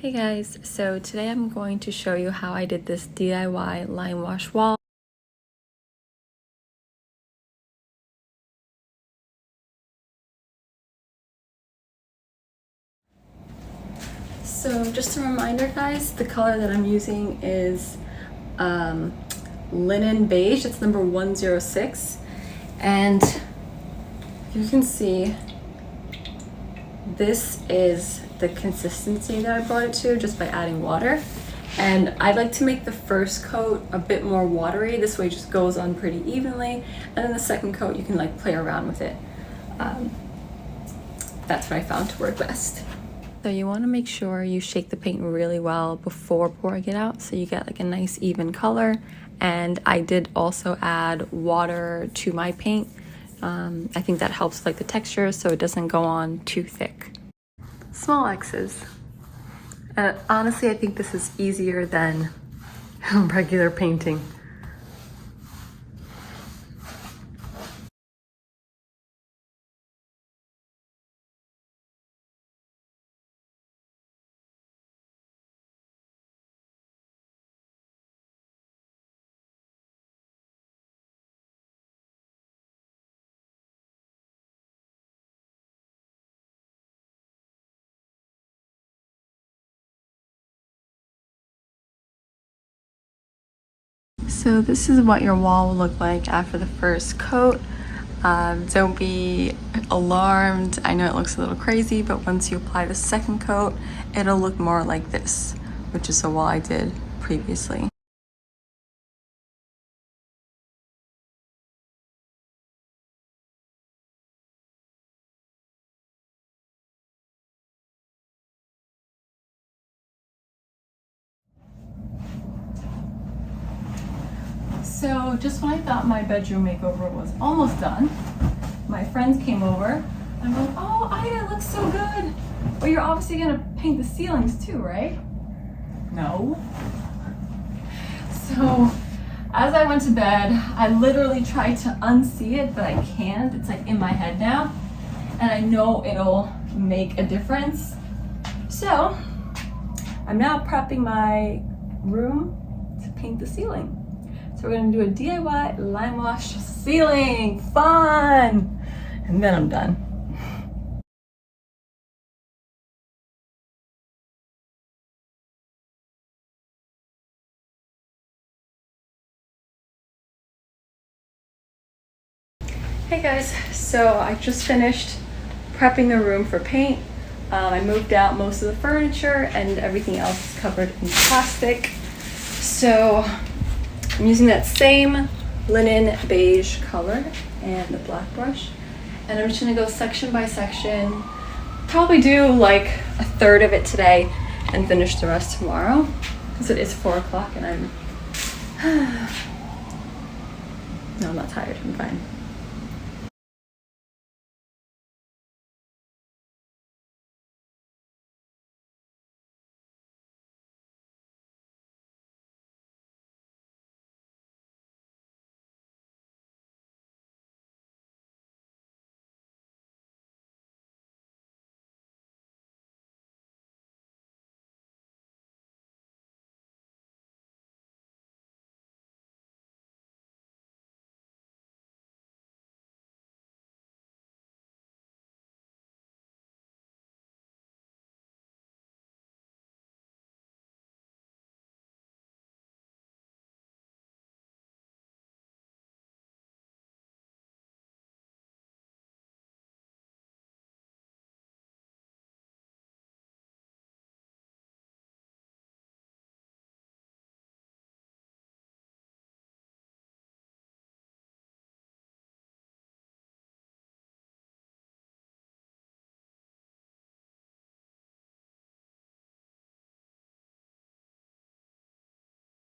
Hey guys, so today I'm going to show you how I did this DIY line wash wall. So just a reminder guys, the color that I'm using is linen beige. It's number 106, and you can see this is the consistency that I brought it to just by adding water. And I like to make the first coat a bit more watery. This way it just goes on pretty evenly. And then the second coat, you can like play around with it. That's what I found to work best. So you want to make sure you shake the paint really well before pouring it out so you get like a nice even color. And I did also add water to my paint. I think that helps like the texture so it doesn't go on too thick. Small X's. And honestly, I think this is easier than regular painting. So this is what your wall will look like after the first coat. Don't be alarmed. I know it looks a little crazy, but once you apply the second coat, it'll look more like this, which is the wall I did previously. So just when I thought my bedroom makeover was almost done, my friends came over. I'm like, oh, Ida, it looks so good. But you're obviously gonna paint the ceilings too, right? No. So as I went to bed, I literally tried to unsee it, but I can't. It's like in my head now. And I know it'll make a difference. So I'm now prepping my room to paint the ceiling. So we're gonna do a DIY line wash ceiling, fun! And then I'm done. Hey guys, so I just finished prepping the room for paint. I moved out most of the furniture and everything else is covered in plastic. So I'm using that same linen beige color and the black brush. And I'm just gonna go section by section, probably do like a third of it today and finish the rest tomorrow. Because it is 4 o'clock and I'm, no, I'm not tired, I'm fine.